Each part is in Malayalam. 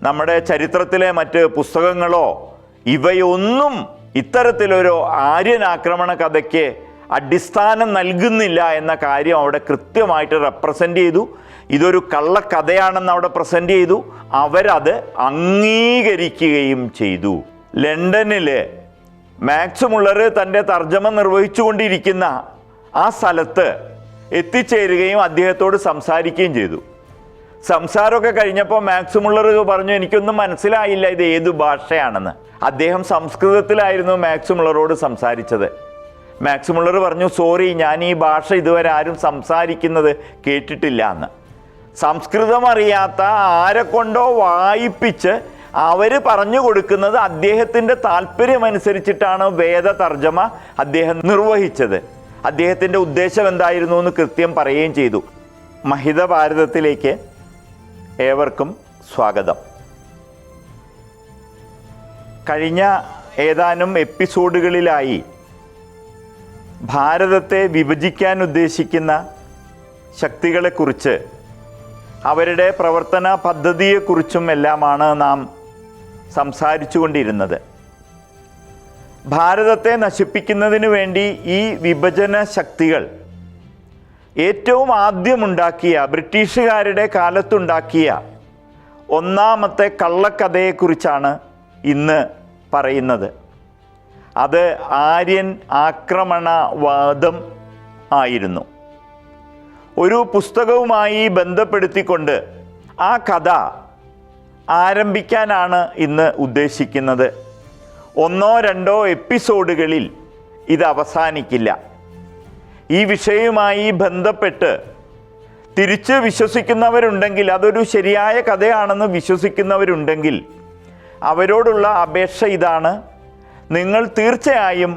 നമ്മുടെ ചരിത്രത്തിലെ മറ്റ് പുസ്തകങ്ങളോ ഇവയൊന്നും ഇത്തരത്തിലൊരു ആര്യൻ ആക്രമണ കഥയ്ക്ക് അടിസ്ഥാനം നൽകുന്നില്ല എന്ന കാര്യം അവിടെ കൃത്യമായിട്ട് റെപ്രസെൻ്റ് ചെയ്തു. ഇതൊരു കള്ളക്കഥയാണെന്ന് അവിടെ പ്രസൻറ്റ് ചെയ്തു. അവരത് അംഗീകരിക്കുകയും ചെയ്തു. ലണ്ടനിൽ മാക്സ് മുള്ളർ തൻ്റെ തർജ്ജമ നിർവഹിച്ചുകൊണ്ടിരിക്കുന്ന ആ സ്ഥലത്ത് എത്തിച്ചേരുകയും അദ്ദേഹത്തോട് സംസാരിക്കുകയും ചെയ്തു. സംസാരമൊക്കെ കഴിഞ്ഞപ്പോൾ മാക്സ് മുള്ളർ പറഞ്ഞു, എനിക്കൊന്നും മനസ്സിലായില്ല ഇത് ഏത് ഭാഷയാണെന്ന്. അദ്ദേഹം സംസ്കൃതത്തിലായിരുന്നു മാക്സ് മുള്ളറോട് സംസാരിച്ചത്. മാക്സ് മുള്ളർ പറഞ്ഞു, സോറി, ഞാൻ ഈ ഭാഷ ഇതുവരെ ആരും സംസാരിക്കുന്നത് കേട്ടിട്ടില്ല എന്ന്. സംസ്കൃതം അറിയാത്ത ആരെ കൊണ്ടോ വായിപ്പിച്ച് അവർ പറഞ്ഞു കൊടുക്കുന്നത് അദ്ദേഹത്തിൻ്റെ താല്പര്യമനുസരിച്ചിട്ടാണ് വേദ തർജ്ജമ അദ്ദേഹം നിർവഹിച്ചത്. അദ്ദേഹത്തിൻ്റെ ഉദ്ദേശം എന്തായിരുന്നു എന്ന് കൃത്യം പറയുകയും ചെയ്തു. മഹിത ഭാരതത്തിലേക്ക് ഏവർക്കും സ്വാഗതം. കഴിഞ്ഞ ഏതാനും എപ്പിസോഡുകളിലായി ഭാരതത്തെ വിഭജിക്കാൻ ഉദ്ദേശിക്കുന്ന ശക്തികളെക്കുറിച്ച്, അവരുടെ പ്രവർത്തന പദ്ധതിയെക്കുറിച്ചും എല്ലാമാണ് നാം സംസാരിച്ചു കൊണ്ടിരുന്നത്. ഭാരതത്തെ നശിപ്പിക്കുന്നതിന് വേണ്ടി ഈ വിഭജന ശക്തികൾ ഏറ്റവും ആദ്യമുണ്ടാക്കിയ, ബ്രിട്ടീഷുകാരുടെ കാലത്തുണ്ടാക്കിയ ഒന്നാമത്തെ കള്ളക്കഥയെക്കുറിച്ചാണ് ഇന്ന് പറയുന്നത്. അത് ആര്യൻ ആക്രമണവാദം ആയിരുന്നു. ഒരു പുസ്തകവുമായി ബന്ധപ്പെടുത്തിക്കൊണ്ട് ആ കഥ ആരംഭിക്കാനാണ് ഇന്ന് ഉദ്ദേശിക്കുന്നത്. 1-2 എപ്പിസോഡുകളിൽ ഇത് അവസാനിക്കില്ല. ഈ വിഷയവുമായി ബന്ധപ്പെട്ട് തിരിച്ച് വിശ്വസിക്കുന്നവരുണ്ടെങ്കിൽ, അതൊരു ശരിയായ കഥയാണെന്ന് വിശ്വസിക്കുന്നവരുണ്ടെങ്കിൽ, അവരോടുള്ള അപേക്ഷ ഇതാണ്: നിങ്ങൾ തീർച്ചയായും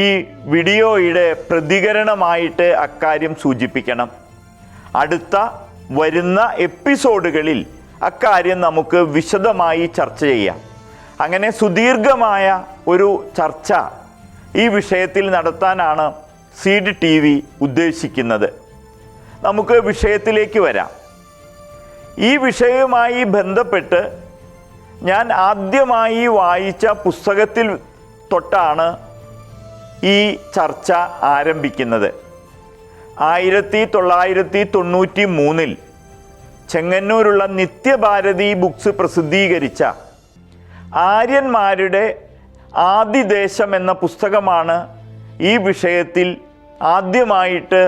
ഈ വീഡിയോയുടെ പ്രതികരണമായിട്ട് അക്കാര്യം സൂചിപ്പിക്കണം. അടുത്ത വരുന്ന എപ്പിസോഡുകളിൽ അക്കാര്യം നമുക്ക് വിശദമായി ചർച്ച ചെയ്യാം. അങ്ങനെ സുദീർഘമായ ഒരു ചർച്ച ഈ വിഷയത്തിൽ നടത്താനാണ് സീഡ് TV ഉദ്ദേശിക്കുന്നത്. നമുക്ക് വിഷയത്തിലേക്ക് വരാം. ഈ വിഷയവുമായി ബന്ധപ്പെട്ട് ഞാൻ ആദ്യമായി വായിച്ച പുസ്തകത്തിൽ തൊട്ടാണ് ഈ ചർച്ച ആരംഭിക്കുന്നത്. 1993 ചെങ്ങന്നൂരുള്ള നിത്യഭാരതി ബുക്സ് പ്രസിദ്ധീകരിച്ച ആര്യന്മാരുടെ ആദിദേശം എന്ന പുസ്തകമാണ് ഈ വിഷയത്തിൽ ആദ്യമായിട്ട്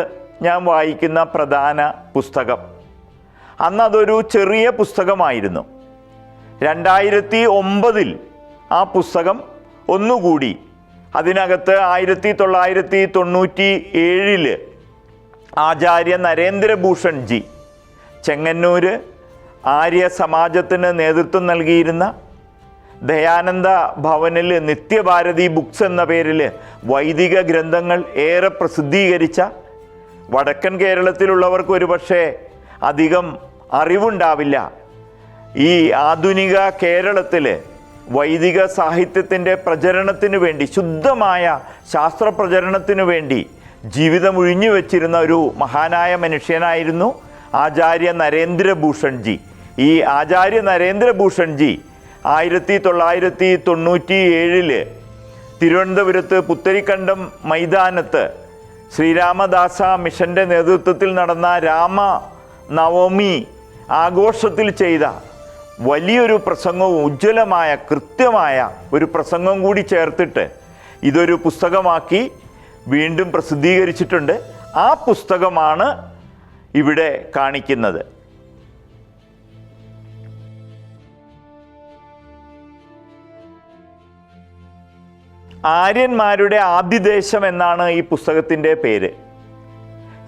ഞാൻ വായിക്കുന്ന പ്രധാന പുസ്തകം. അന്നതൊരു ചെറിയ പുസ്തകമായിരുന്നു. 2009 ആ പുസ്തകം ഒന്നുകൂടി, അതിനകത്ത് 1997 ആചാര്യ നരേന്ദ്രഭൂഷൺ ജി, ചെങ്ങന്നൂർ ആര്യ സമാജത്തിന് നേതൃത്വം നൽകിയിരുന്ന ദയാനന്ദ ഭവനിൽ നിത്യഭാരതി ബുക്സ് എന്ന പേരിൽ വൈദിക ഗ്രന്ഥങ്ങൾ ഏറെ പ്രസിദ്ധീകരിച്ച, വടക്കൻ കേരളത്തിലുള്ളവർക്ക് ഒരുപക്ഷെ അധികം അറിവുണ്ടാവില്ല, ഈ ആധുനിക കേരളത്തിൽ വൈദിക സാഹിത്യത്തിൻ്റെ പ്രചരണത്തിനു വേണ്ടി, ശുദ്ധമായ ശാസ്ത്ര പ്രചരണത്തിനു വേണ്ടി ജീവിതം ഒഴിഞ്ഞു വച്ചിരുന്ന ഒരു മഹാനായ മനുഷ്യനായിരുന്നു ആചാര്യ നരേന്ദ്രഭൂഷൺ ജി. ഈ ആചാര്യ നരേന്ദ്രഭൂഷൺ ജി 1997 തിരുവനന്തപുരത്ത് പുത്തരിക്കണ്ടം മൈതാനത്ത് ശ്രീരാമദാസ മിഷൻ്റെ നേതൃത്വത്തിൽ നടന്ന രാമനവമി ആഘോഷത്തിൽ ചെയ്ത വലിയൊരു പ്രസംഗവും, ഉജ്ജ്വലമായ കൃത്യമായ ഒരു പ്രസംഗം കൂടി ചേർത്തിട്ട് ഇതൊരു പുസ്തകമാക്കി വീണ്ടും പ്രസിദ്ധീകരിച്ചിട്ടുണ്ട്. ആ പുസ്തകമാണ് ഇവിടെ കാണിക്കുന്നത്. ആര്യന്മാരുടെ ആദിദേശം എന്നാണ് ഈ പുസ്തകത്തിൻ്റെ പേര്.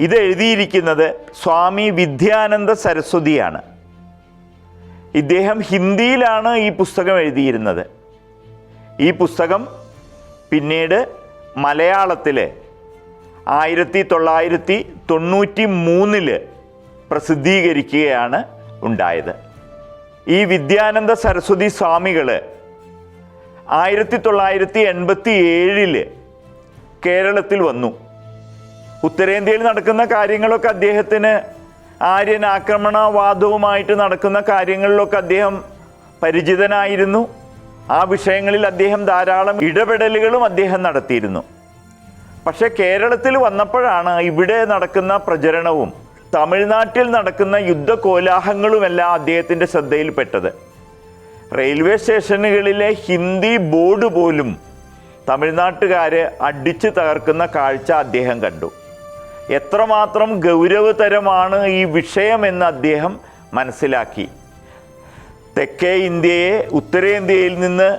ഇത് എഴുതിയിരിക്കുന്നത് സ്വാമി വിദ്യാനന്ദ സരസ്വതിയാണ്. ഇദ്ദേഹം ഹിന്ദിയിലാണ് ഈ പുസ്തകം എഴുതിയിരുന്നത്. ഈ പുസ്തകം പിന്നീട് മലയാളത്തിൽ 1993 പ്രസിദ്ധീകരിക്കുകയാണ് ഉണ്ടായത്. ഈ വിദ്യാനന്ദ സരസ്വതി സ്വാമികൾ 1987 കേരളത്തിൽ വന്നു. ഉത്തരേന്ത്യയിൽ നടക്കുന്ന കാര്യങ്ങളൊക്കെ അദ്ദേഹത്തിന്, ആര്യൻ ആക്രമണവാദവുമായിട്ട് നടക്കുന്ന കാര്യങ്ങളിലൊക്കെ അദ്ദേഹം പരിചിതനായിരുന്നു. ആ വിഷയങ്ങളിൽ അദ്ദേഹം ധാരാളം ഇടപെടലുകളും അദ്ദേഹം നടത്തിയിരുന്നു. പക്ഷെ കേരളത്തിൽ വന്നപ്പോഴാണ് ഇവിടെ നടക്കുന്ന പ്രചരണവും തമിഴ്നാട്ടിൽ നടക്കുന്ന യുദ്ധകോലാഹലങ്ങളുമെല്ലാം അദ്ദേഹത്തിൻ്റെ ശ്രദ്ധയിൽപ്പെട്ടത്. റെയിൽവേ സ്റ്റേഷനുകളിലെ ഹിന്ദി ബോർഡ് പോലും തമിഴ്നാട്ടുകാരെ അടിച്ചു തകർക്കുന്ന കാഴ്ച അദ്ദേഹം കണ്ടു. എത്രമാത്രം ഗൗരവതരമാണ് ഈ വിഷയമെന്ന് അദ്ദേഹം മനസ്സിലാക്കി. തെക്കേ ഇന്ത്യയെ ഉത്തരേന്ത്യയിൽ നിന്ന്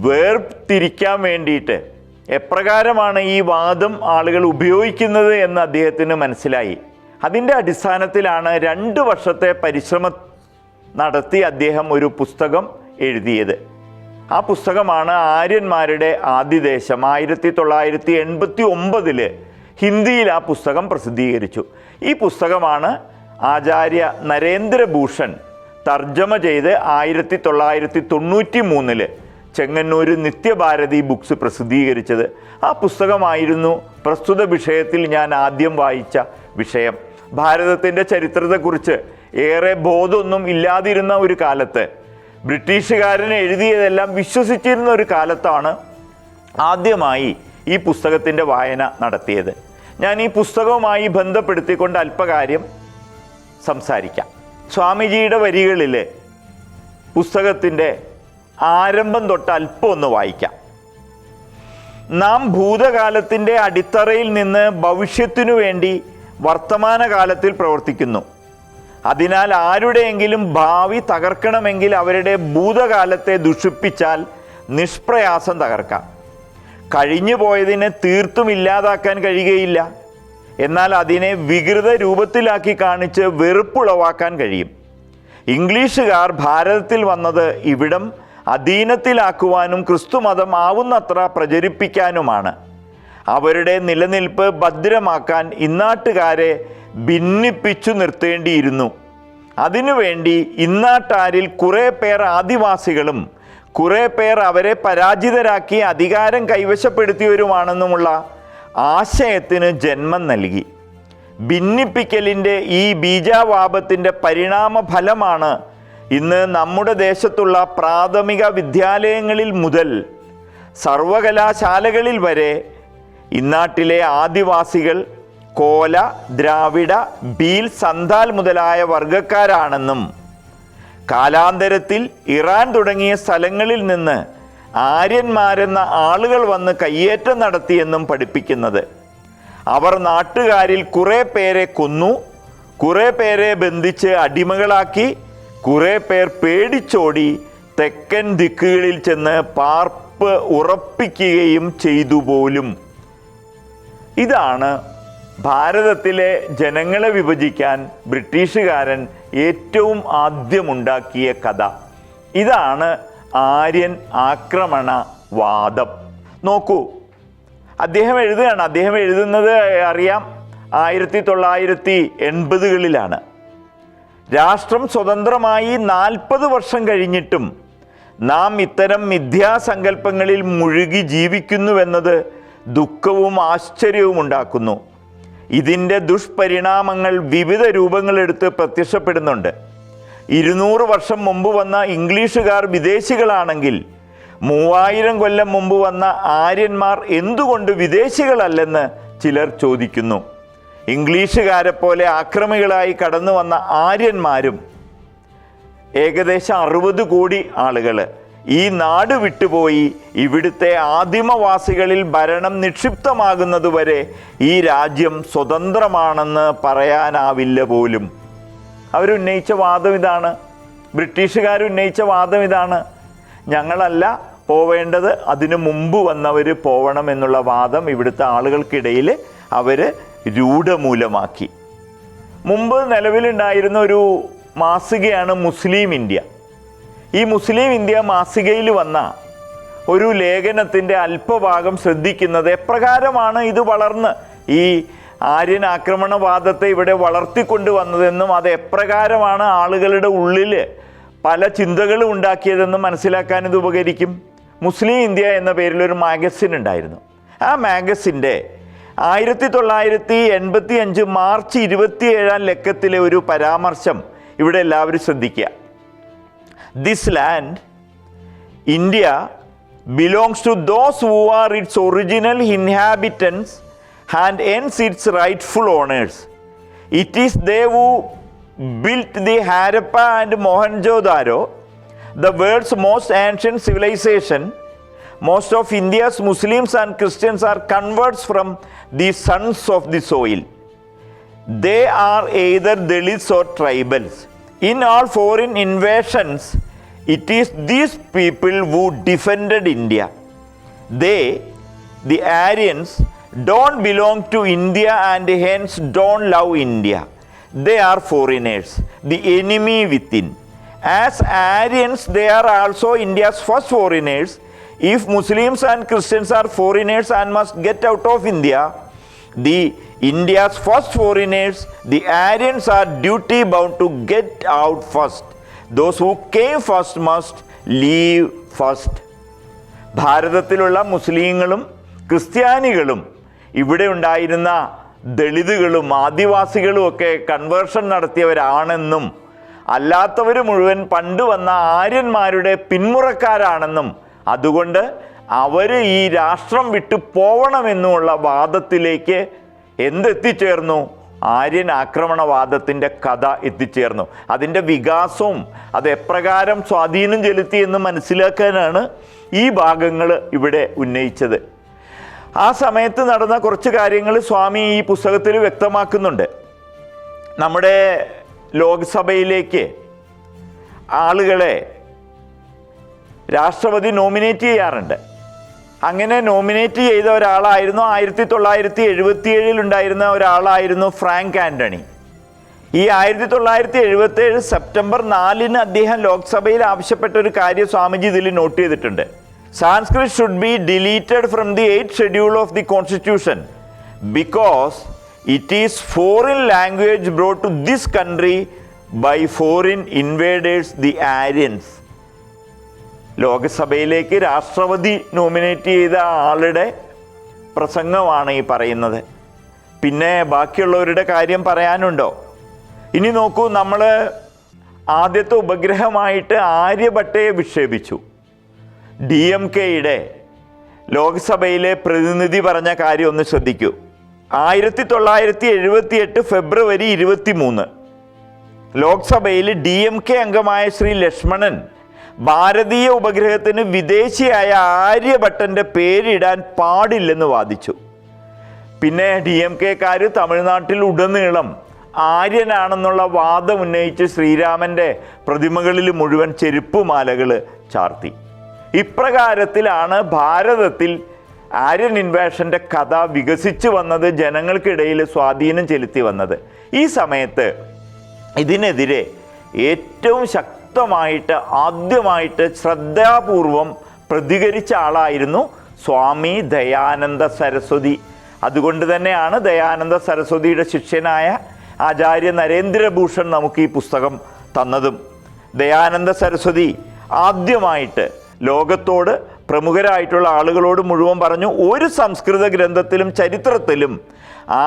വേർതിരിക്കാൻ വേണ്ടിയിട്ട് എപ്രകാരമാണ് ഈ വാദം ആളുകൾ ഉപയോഗിക്കുന്നത് എന്ന് അദ്ദേഹത്തിന് മനസ്സിലായി. അതിൻ്റെ അടിസ്ഥാനത്തിലാണ് 2 വർഷത്തെ പരിശ്രമം നടത്തി അദ്ദേഹം ഒരു പുസ്തകം എഴുതിയത്. ആ പുസ്തകമാണ് ആര്യന്മാരുടെ ആദിദേശം. 1989 ഹിന്ദിയിൽ ആ പുസ്തകം പ്രസിദ്ധീകരിച്ചു. ഈ പുസ്തകമാണ് ആചാര്യ നരേന്ദ്രഭൂഷൺ തർജ്ജമ ചെയ്ത് 1993 ചെങ്ങന്നൂർ നിത്യഭാരതി ബുക്സ് പ്രസിദ്ധീകരിച്ചത്. ആ പുസ്തകമായിരുന്നു പ്രസ്തുത വിഷയത്തിൽ ഞാൻ ആദ്യം വായിച്ച വിഷയം. ഭാരതത്തിൻ്റെ ചരിത്രത്തെക്കുറിച്ച് ഏറെ ബോധമൊന്നും ഇല്ലാതിരുന്ന ഒരു കാലത്ത്, ബ്രിട്ടീഷുകാരൻ എഴുതിയതെല്ലാം വിശ്വസിച്ചിരുന്ന ഒരു കാലത്താണ് ആദ്യമായി ഈ പുസ്തകത്തിൻ്റെ വായന നടത്തിയത്. ഞാൻ ഈ പുസ്തകവുമായി ബന്ധപ്പെടുത്തിക്കൊണ്ട് അല്പകാര്യം സംസാരിക്കാം. സ്വാമിജിയുടെ വരികളിൽ പുസ്തകത്തിൻ്റെ ആരംഭം തൊട്ട് അല്പം ഒന്ന് വായിക്കാം. നാം ഭൂതകാലത്തിൻ്റെ അടിത്തറയിൽ നിന്ന് ഭവിഷ്യത്തിനു വേണ്ടി വർത്തമാനകാലത്തിൽ പ്രവർത്തിക്കുന്നു. അതിനാൽ ആരുടെയെങ്കിലും ഭാവി തകർക്കണമെങ്കിൽ അവരുടെ ഭൂതകാലത്തെ ദുഷിപ്പിച്ചാൽ നിഷ്പ്രയാസം തകർക്കാം. കഴിഞ്ഞു പോയതിനെ തീർത്തും ഇല്ലാതാക്കാൻ കഴിയുകയില്ല. എന്നാൽ അതിനെ വികൃത രൂപത്തിലാക്കി കാണിച്ച് വെറുപ്പുളവാക്കാൻ കഴിയും. ഇംഗ്ലീഷുകാർ ഭാരതത്തിൽ വന്നത് ഇവിടം അധീനത്തിലാക്കുവാനും ക്രിസ്തുമതം ആവുന്നത്ര പ്രചരിപ്പിക്കാനുമാണ്. അവരുടെ നിലനിൽപ്പ് ഭദ്രമാക്കാൻ ഇന്നാട്ടുകാരെ ഭിന്നിപ്പിച്ചു നിർത്തേണ്ടിയിരുന്നു. അതിനുവേണ്ടി ഇന്നാട്ടാരിൽ കുറേ പേർ ആദിവാസികളും കുറേ പേർ അവരെ പരാജിതരാക്കി അധികാരം കൈവശപ്പെടുത്തിയവരുമാണെന്നുമുള്ള ആശയത്തിന് ജന്മം നൽകി. ഭിന്നിപ്പിക്കലിൻ്റെ ഈ ബീജാവാപത്തിൻ്റെ പരിണാമ ഫലമാണ് ഇന്ന് നമ്മുടെ ദേശത്തുള്ള പ്രാഥമിക വിദ്യാലയങ്ങളിൽ മുതൽ സർവകലാശാലകളിൽ വരെ ഇന്നാട്ടിലെ ആദിവാസികൾ കോല, ദ്രാവിഡ, ഭീൽ, സന്താൽ മുതലായ വർഗക്കാരാണെന്നും കാലാന്തരത്തിൽ ഇറാൻ തുടങ്ങിയ സ്ഥലങ്ങളിൽ നിന്ന് ആര്യന്മാരെന്ന ആളുകൾ വന്ന് കയ്യേറ്റം നടത്തിയെന്നും പഠിപ്പിക്കുന്നത്. അവർ നാട്ടുകാരിൽ കുറേ പേരെ കൊന്നു, കുറേ പേരെ ബന്ധിച്ച് അടിമകളാക്കി, കുറേ പേർ പേടിച്ചോടി തെക്കൻ ദിക്കുകളിൽ ചെന്ന് പാർപ്പ് ഉറപ്പിക്കുകയും ചെയ്തു പോലും. ഇതാണ് ഭാരതത്തിലെ ജനങ്ങളെ വിഭജിക്കാൻ ബ്രിട്ടീഷുകാരൻ ഏറ്റവും ആദ്യമുണ്ടാക്കിയ കഥ. ഇതാണ് ആര്യൻ ആക്രമണവാദം. നോക്കൂ, അദ്ദേഹം എഴുതുകയാണ്. അദ്ദേഹം എഴുതുന്നത് അറിയാം 1980കളിലാണ്. രാഷ്ട്രം സ്വതന്ത്രമായി 40 വർഷം കഴിഞ്ഞിട്ടും നാം ഇത്തരം മിഥ്യാസങ്കല്പങ്ങളിൽ മുഴുകി ജീവിക്കുന്നുവെന്നത് ദുഃഖവും ആശ്ചര്യവും ഉണ്ടാക്കുന്നു. ഇതിൻ്റെ ദുഷ്പരിണാമങ്ങൾ വിവിധ രൂപങ്ങളെടുത്ത് പ്രത്യക്ഷപ്പെടുന്നുണ്ട്. 200 വർഷം മുമ്പ് വന്ന ഇംഗ്ലീഷുകാർ വിദേശികളാണെങ്കിൽ 3000 കൊല്ലം മുമ്പ് വന്ന ആര്യന്മാർ എന്തുകൊണ്ട് വിദേശികളല്ലെന്ന് ചിലർ ചോദിക്കുന്നു. ഇംഗ്ലീഷുകാരെ പോലെ ആക്രമികളായി കടന്നു വന്ന ആര്യന്മാരും ഏകദേശം 60 കോടി ആളുകൾ ഈ നാട് വിട്ടുപോയി ഇവിടുത്തെ ആദിമവാസികളിൽ ഭരണം നിക്ഷിപ്തമാകുന്നതുവരെ ഈ രാജ്യം സ്വതന്ത്രമാണെന്ന് പറയാനാവില്ല പോലും. അവരുന്നയിച്ച വാദം ഇതാണ്. ബ്രിട്ടീഷുകാരുന്നയിച്ച വാദം ഇതാണ്. ഞങ്ങളല്ല പോവേണ്ടത്, അതിനു മുമ്പ് വന്നവർ പോവണം എന്നുള്ള വാദം ഇവിടുത്തെ ആളുകൾക്കിടയിൽ അവർ രൂഢമൂലമാക്കി. മുമ്പ് നിലവിലുണ്ടായിരുന്ന ഒരു മാസികയാണ് മുസ്ലിം ഇന്ത്യ. ഈ മുസ്ലിം ഇന്ത്യ മാസികയിൽ വന്ന ഒരു ലേഖനത്തിൻ്റെ അല്പഭാഗം ശ്രദ്ധിക്കുന്നത് എപ്രകാരമാണ് ഇത് വളർന്ന് ഈ ആര്യൻ ആക്രമണവാദത്തെ ഇവിടെ വളർത്തിക്കൊണ്ടുവന്നതെന്നും അത് എപ്രകാരമാണ് ആളുകളുടെ ഉള്ളിൽ പല ചിന്തകളും ഉണ്ടാക്കിയതെന്നും മനസ്സിലാക്കാൻ ഇത് ഉപകരിക്കും. മുസ്ലിം ഇന്ത്യ എന്ന പേരിലൊരു മാഗസിൻ ഉണ്ടായിരുന്നു. ആ മാഗസിൻ്റെ 1985 മാർച്ച് 27 ലക്കത്തിലെ ഒരു പരാമർശം ഇവിടെ എല്ലാവരും ശ്രദ്ധിക്കുക. This land, India, belongs to those who are its original inhabitants and hence its rightful owners. It is they who built the Harappa and Mohenjo-daro, the world's most ancient civilization. Most of India's Muslims and Christians are converts from the sons of the soil. They are either Dalits or tribals. In all foreign invasions, it is these people who defended India. They, the Aryans, don't belong to India and hence don't love India. They are foreigners, the enemy within. As Aryans, they are also India's first foreigners. If Muslims and Christians are foreigners and must get out of India, the India's first foreigners, the Aryans, are duty bound to get out first. Those who came first must leave first. ഭാരതത്തിലുള്ള മുസ്ലിങ്ങളും ക്രിസ്ത്യാനികളും ഇവിടെ ഉണ്ടായിരുന്ന ദളിതുകളും ആദിവാസികളും ഒക്കെ കൺവേർഷൻ നടത്തിയവരാണെന്നും അല്ലാത്തവർ മുഴുവൻ പണ്ട് വന്ന ആര്യന്മാരുടെ പിന്മുറക്കാരാണെന്നും അതുകൊണ്ട് അവർ ഈ രാഷ്ട്രം വിട്ടു പോവണമെന്നുമുള്ള വാദത്തിലേക്ക് എന്തെത്തിച്ചേർന്നു? ആര്യൻ ആക്രമണവാദത്തിൻ്റെ കഥ എത്തിച്ചേർന്നു. അതിൻ്റെ വികാസവും അത് എപ്രകാരം സ്വാധീനം ചെലുത്തി എന്ന് മനസ്സിലാക്കാനാണ് ഈ ഭാഗങ്ങൾ ഇവിടെ ഉന്നയിച്ചത്. ആ സമയത്ത് നടന്ന കുറച്ച് കാര്യങ്ങൾ സ്വാമി ഈ പുസ്തകത്തിൽ വ്യക്തമാക്കുന്നുണ്ട്. നമ്മുടെ ലോക്സഭയിലേക്ക് ആളുകളെ രാഷ്ട്രപതി നോമിനേറ്റ് ചെയ്യാറുണ്ട്. അങ്ങനെ നോമിനേറ്റ് ചെയ്ത ഒരാളായിരുന്നു 1977 ഉണ്ടായിരുന്ന ഒരാളായിരുന്നു ഫ്രാങ്ക് ആൻ്റണി. ഈ 1977 സെപ്റ്റംബർ 4 അദ്ദേഹം ലോക്സഭയിൽ ആവശ്യപ്പെട്ട ഒരു കാര്യം സ്വാമിജി ഇതിൽ നോട്ട് ചെയ്തിട്ടുണ്ട്. Sanskrit should be deleted from the 8th schedule of the constitution because it is foreign language brought to this country by foreign invaders the Aryans. ലോകസഭയിലേക്ക് രാഷ്ട്രപതി നോമിനേറ്റ് ചെയ്ത ആളുടെ പ്രസംഗമാണ് ഈ പറയുന്നത്. പിന്നെ ബാക്കിയുള്ളവരുടെ കാര്യം പറയാനുണ്ടോ? ഇനി നോക്കൂ, നമ്മൾ ആദ്യത്തെ ഉപഗ്രഹമായിട്ട് ആര്യഭട്ടയെ വിക്ഷേപിച്ചു. DMKയുടെ ലോക്സഭയിലെ പ്രതിനിധി പറഞ്ഞ കാര്യം ഒന്ന് ശ്രദ്ധിക്കൂ. 1978 ഫെബ്രുവരി 23 ലോക്സഭയിൽ DMK അംഗമായ ശ്രീ ലക്ഷ്മണൻ ഭാരതീയ ഉപഗ്രഹത്തിന് വിദേശിയായ ആര്യഭട്ടൻ്റെ പേരിടാൻ പാടില്ലെന്ന് വാദിച്ചു. പിന്നെ DMKക്കാർ തമിഴ്നാട്ടിൽ ഉടനീളം ആര്യനാണെന്നുള്ള വാദം ഉന്നയിച്ച് ശ്രീരാമൻ്റെ പ്രതിമകളിൽ മുഴുവൻ ചെരുപ്പുമാലകൾ ചാർത്തി. ഇപ്രകാരത്തിലാണ് ഭാരതത്തിൽ ആര്യൻ ഇൻവേഷൻ്റെ കഥ വികസിച്ചു വന്നത്, ജനങ്ങൾക്കിടയിൽ സ്വാധീനം ചെലുത്തി വന്നത്. ഈ സമയത്ത് ഇതിനെതിരെ ഏറ്റവും ആദ്യമായിട്ട് ശ്രദ്ധാപൂർവം പ്രതികരിച്ച ആളായിരുന്നു സ്വാമി ദയാനന്ദ സരസ്വതി. അതുകൊണ്ട് തന്നെയാണ് ദയാനന്ദ സരസ്വതിയുടെ ശിഷ്യനായ ആചാര്യ നരേന്ദ്രഭൂഷൺ നമുക്ക് ഈ പുസ്തകം തന്നതും. ദയാനന്ദ സരസ്വതി ആദ്യമായിട്ട് ലോകത്തോട്, പ്രമുഖരായിട്ടുള്ള ആളുകളോട് മുഴുവൻ പറഞ്ഞു, ഒരു സംസ്കൃത ഗ്രന്ഥത്തിലും ചരിത്രത്തിലും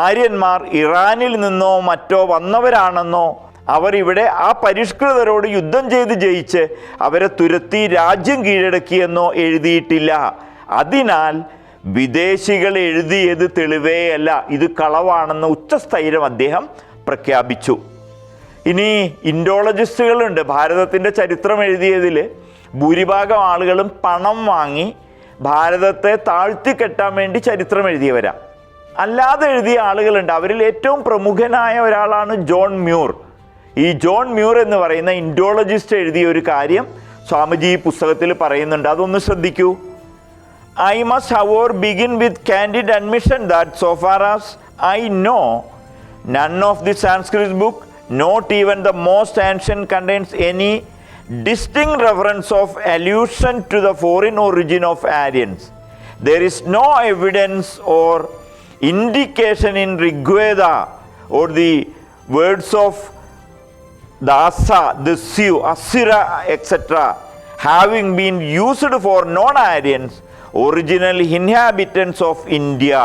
ആര്യന്മാർ ഇറാനിൽ നിന്നോ മറ്റോ വന്നവരാണെന്നോ അവർ ഇവിടെ ആ പരിഷ്കൃതരോട് യുദ്ധം ചെയ്ത് ജയിച്ച് അവരെ തുരത്തി രാജ്യം കീഴടക്കിയെന്നോ എഴുതിയിട്ടില്ല. അതിനാൽ വിദേശികൾ എഴുതിയത് തെളിവേയല്ല, ഇത് കളവാണെന്ന് ഉച്ചസ്ഥൈര്യം അദ്ദേഹം പ്രഖ്യാപിച്ചു. ഇനി ഇൻഡോളജിസ്റ്റുകളുണ്ട്. ഭാരതത്തിൻ്റെ ചരിത്രം എഴുതിയതിൽ ഭൂരിഭാഗം ആളുകളും പണം വാങ്ങി ഭാരതത്തെ താഴ്ത്തിക്കെട്ടാൻ വേണ്ടി ചരിത്രം എഴുതിയവരാ. അല്ലാതെ എഴുതിയ ആളുകളുണ്ട്. അവരിൽ ഏറ്റവും പ്രമുഖനായ ഒരാളാണ് ജോൺ മ്യൂർ. ഈ ജോൺ മ്യൂർ എന്ന് പറയുന്ന ഇൻഡോളജിസ്റ്റ് എഴുതിയ ഒരു കാര്യം സ്വാമിജി ഈ പുസ്തകത്തിൽ പറയുന്നുണ്ട്. അതൊന്ന് ശ്രദ്ധിക്കൂ. I must however begin with candid admission that so far as I know, none of the Sanskrit book, not even the most ancient, contains any distinct reference of allusion to the foreign origin of Aryans. There is no evidence or indication in Rigveda or the words of the Asa, the Sioux, Asira, etc. having been used for non-Aryans, original inhabitants of India.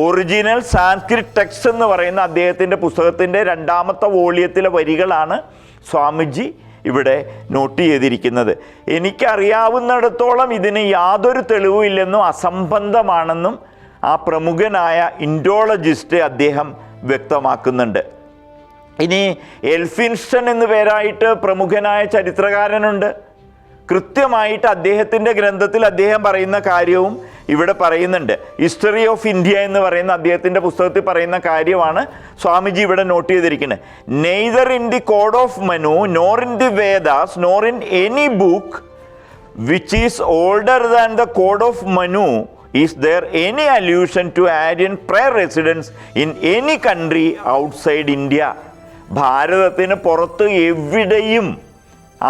Original Sanskrit text എന്ന് പറയുന്ന അദ്ദേഹത്തിൻ്റെ പുസ്തകത്തിൻ്റെ 2ാമത്തെ വോള്യത്തിലെ വരികളാണ് സ്വാമിജി ഇവിടെ നോട്ട് ചെയ്തിരിക്കുന്നത്. എനിക്കറിയാവുന്നിടത്തോളം ഇതിന് യാതൊരു തെളിവുമില്ലെന്നും അസംബന്ധമാണെന്നും ആ പ്രമുഖനായ ഇൻഡോളജിസ്റ്റ് അദ്ദേഹം വ്യക്തമാക്കുന്നുണ്ട്. ഇനി എൽഫിൻസ്റ്റൺ എന്നു പേരായിട്ട് പ്രമുഖനായ ചരിത്രകാരനുണ്ട്. കൃത്യമായിട്ട് അദ്ദേഹത്തിൻ്റെ ഗ്രന്ഥത്തിൽ അദ്ദേഹം പറയുന്ന കാര്യവും ഇവിടെ പറയുന്നുണ്ട്. ഹിസ്റ്ററി ഓഫ് ഇന്ത്യ എന്ന് പറയുന്ന അദ്ദേഹത്തിൻ്റെ പുസ്തകത്തിൽ പറയുന്ന കാര്യമാണ് സ്വാമിജി ഇവിടെ നോട്ട് ചെയ്തിരിക്കുന്നത്. Neither in the code of Manu nor in the Vedas nor in any book which is older than the code of Manu is there any allusion to Aryan prior residence in any country outside India. ഭാരതത്തിന് പുറത്ത് എവിടെയും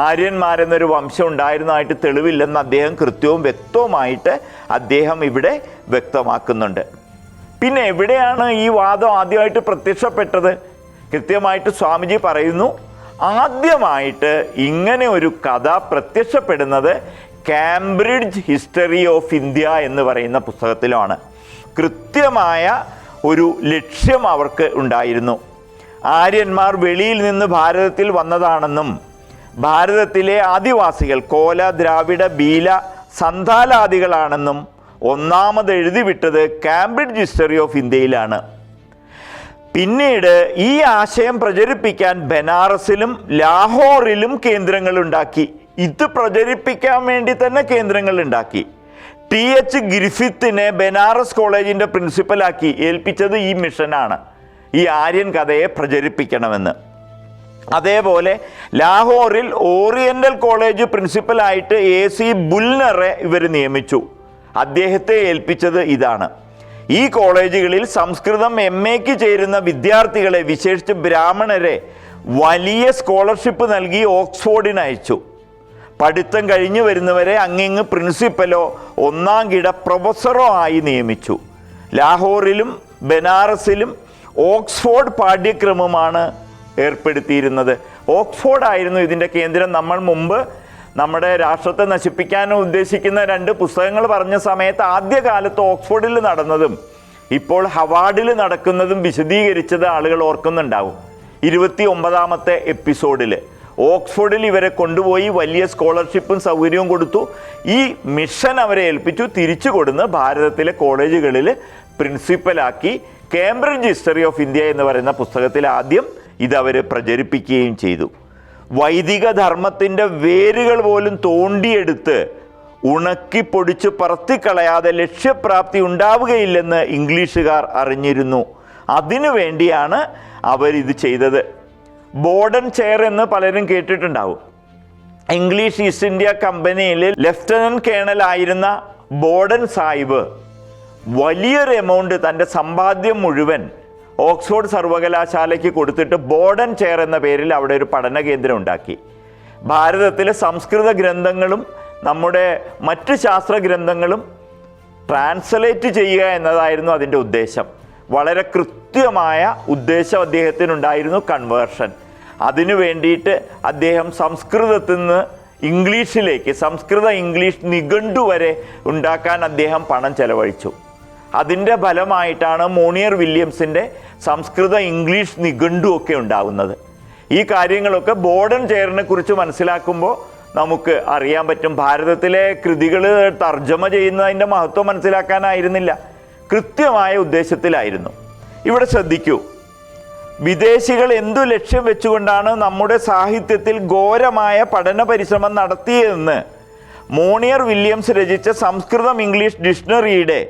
ആര്യന്മാരെന്നൊരു വംശം ഉണ്ടായിരുന്നതായിട്ട് തെളിവില്ലെന്ന് അദ്ദേഹം കൃത്യവും വ്യക്തവുമായിട്ട് അദ്ദേഹം ഇവിടെ വ്യക്തമാക്കുന്നുണ്ട്. പിന്നെ എവിടെയാണ് ഈ വാദം ആദ്യമായിട്ട് പ്രത്യക്ഷപ്പെട്ടത്? കൃത്യമായിട്ട് സ്വാമിജി പറയുന്നു, ആദ്യമായിട്ട് ഇങ്ങനെ ഒരു കഥ പ്രത്യക്ഷപ്പെടുന്നത് കാംബ്രിഡ്ജ് ഹിസ്റ്ററി ഓഫ് ഇന്ത്യ എന്ന് പറയുന്ന പുസ്തകത്തിലാണ്. കൃത്യമായ ഒരു ലക്ഷ്യം അവർക്ക് ഉണ്ടായിരുന്നു. ആര്യന്മാർ വെളിയിൽ നിന്ന് ഭാരതത്തിൽ വന്നതാണെന്നും ഭാരതത്തിലെ ആദിവാസികൾ കോല, ദ്രാവിഡ, ബീല, സന്താലാദികളാണെന്നും ഒന്നാമത് എഴുതിവിട്ടത് കാംബ്രിഡ്ജ് ഹിസ്റ്ററി ഓഫ് ഇന്ത്യയിലാണ്. പിന്നീട് ഈ ആശയം പ്രചരിപ്പിക്കാൻ ബനാറസിലും ലാഹോറിലും കേന്ദ്രങ്ങളുണ്ടാക്കി. ഇത് പ്രചരിപ്പിക്കാൻ വേണ്ടി തന്നെ കേന്ദ്രങ്ങളുണ്ടാക്കി. TH ഗ്രിഫിത്തിനെ ബനാറസ് കോളേജിൻ്റെ പ്രിൻസിപ്പലാക്കി ഏൽപ്പിച്ചത് ഈ മിഷനാണ്, ഈ ആര്യൻ കഥയെ പ്രചരിപ്പിക്കണമെന്ന്. അതേപോലെ ലാഹോറിൽ ഓറിയൻ്റൽ കോളേജ് പ്രിൻസിപ്പലായിട്ട് AC ബുൽനറെ ഇവർ നിയമിച്ചു. അദ്ദേഹത്തെ ഏൽപ്പിച്ചത് ഇതാണ്. ഈ കോളേജുകളിൽ സംസ്കൃതം MAക്ക് ചേരുന്ന വിദ്യാർത്ഥികളെ, വിശേഷിച്ച് ബ്രാഹ്മണരെ, വലിയ സ്കോളർഷിപ്പ് നൽകി ഓക്സ്ഫോർഡിന് അയച്ചു. പഠിത്തം കഴിഞ്ഞു വരുന്നവരെ അങ്ങിങ്ങ് പ്രിൻസിപ്പലോ ഒന്നാം കിട പ്രൊഫസറോ ആയി നിയമിച്ചു. ലാഹോറിലും ബനാറസിലും ഓക്സ്ഫോർഡ് പാഠ്യക്രമമാണ് ഏർപ്പെടുത്തിയിരുന്നത്. ഓക്സ്ഫോർഡ് ആയിരുന്നു ഇതിൻ്റെ കേന്ദ്രം. നമ്മൾ മുമ്പ് നമ്മുടെ രാഷ്ട്രത്തെ നശിപ്പിക്കാൻ ഉദ്ദേശിക്കുന്ന 2 പുസ്തകങ്ങൾ പറഞ്ഞ സമയത്ത് ആദ്യകാലത്ത് ഓക്സ്ഫോർഡിൽ നടന്നതും ഇപ്പോൾ ഹവാർഡിൽ നടക്കുന്നതും വിശദീകരിച്ചത് ആളുകൾ ഓർക്കുന്നുണ്ടാവും. 29ാമത്തെ എപ്പിസോഡിൽ ഓക്സ്ഫോർഡിൽ ഇവരെ കൊണ്ടുപോയി വലിയ സ്കോളർഷിപ്പും സൗകര്യവും കൊടുത്തു. ഈ മിഷൻ അവരെ ഏൽപ്പിച്ചു. തിരിച്ചു കൊടുന്ന് ഭാരതത്തിലെ കോളേജുകളിൽ പ്രിൻസിപ്പലാക്കി. കേംബ്രിഡ്ജ് ഹിസ്റ്ററി ഓഫ് ഇന്ത്യ എന്ന് പറയുന്ന പുസ്തകത്തിൽ ആദ്യം ഇതവർ പ്രചരിപ്പിക്കുകയും ചെയ്തു. വൈദിക ധർമ്മത്തിൻ്റെ വേരുകൾ പോലും തോണ്ടിയെടുത്ത് ഉണക്കിപ്പൊടിച്ച് പറത്തിക്കളയാതെ ലക്ഷ്യപ്രാപ്തി ഉണ്ടാവുകയില്ലെന്ന് ഇംഗ്ലീഷുകാർ അറിഞ്ഞിരുന്നു. അതിനു വേണ്ടിയാണ് അവരിത് ചെയ്തത്. ബോർഡൻ ചെയർ എന്ന് പലരും കേട്ടിട്ടുണ്ടാവും. ഇംഗ്ലീഷ് ഈസ്റ്റ് ഇന്ത്യ കമ്പനിയിൽ ലെഫ്റ്റനന്റ് കേണൽ ആയിരുന്ന ബോർഡൻ സാഹിബ് വലിയൊരു എമൗണ്ട് തൻ്റെ സമ്പാദ്യം മുഴുവൻ ഓക്സ്ഫോർഡ് സർവകലാശാലയ്ക്ക് കൊടുത്തിട്ട് ബോർഡൻ ചെയർ എന്ന പേരിൽ അവിടെ ഒരു പഠന കേന്ദ്രം ഉണ്ടാക്കി. ഭാരതത്തിലെ സംസ്കൃത ഗ്രന്ഥങ്ങളും നമ്മുടെ മറ്റ് ശാസ്ത്ര ഗ്രന്ഥങ്ങളും ട്രാൻസ്ലേറ്റ് ചെയ്യുക എന്നതായിരുന്നു അതിൻ്റെ ഉദ്ദേശം. വളരെ കൃത്യമായ ഉദ്ദേശം അദ്ദേഹത്തിനുണ്ടായിരുന്നു, കൺവേർഷൻ. അതിനു വേണ്ടിയിട്ട് അദ്ദേഹം സംസ്കൃതത്തിൽ നിന്ന് ഇംഗ്ലീഷിലേക്ക്, സംസ്കൃത ഇംഗ്ലീഷ് നിഘണ്ടു വരെ ഉണ്ടാക്കാൻ അദ്ദേഹം പണം ചെലവഴിച്ചു. അതിൻ്റെ ഫലമായിട്ടാണ് മോണിയർ വില്യംസിൻ്റെ സംസ്കൃത ഇംഗ്ലീഷ് നിഘണ്ടു ഒക്കെ ഉണ്ടാകുന്നത്. ഈ കാര്യങ്ങളൊക്കെ ബോർഡൻ ചെയറിനെ കുറിച്ച് മനസ്സിലാക്കുമ്പോൾ നമുക്ക് അറിയാൻ പറ്റും. ഭാരതത്തിലെ കൃതികൾ തർജ്ജമ ചെയ്യുന്നതിൻ്റെ മഹത്വം മനസ്സിലാക്കാനായിരുന്നില്ല, കൃത്യമായ ഉദ്ദേശത്തിലായിരുന്നു. ഇവിടെ ശ്രദ്ധിക്കൂ, വിദേശികൾ എന്തു ലക്ഷ്യം വെച്ചുകൊണ്ടാണ് നമ്മുടെ സാഹിത്യത്തിൽ ഘോരമായ പഠന പരിശ്രമം നടത്തിയതെന്ന് മോണിയർ വില്യംസ് രചിച്ച സംസ്കൃതം ഇംഗ്ലീഷ് ഡിക്ഷണറിയുടെ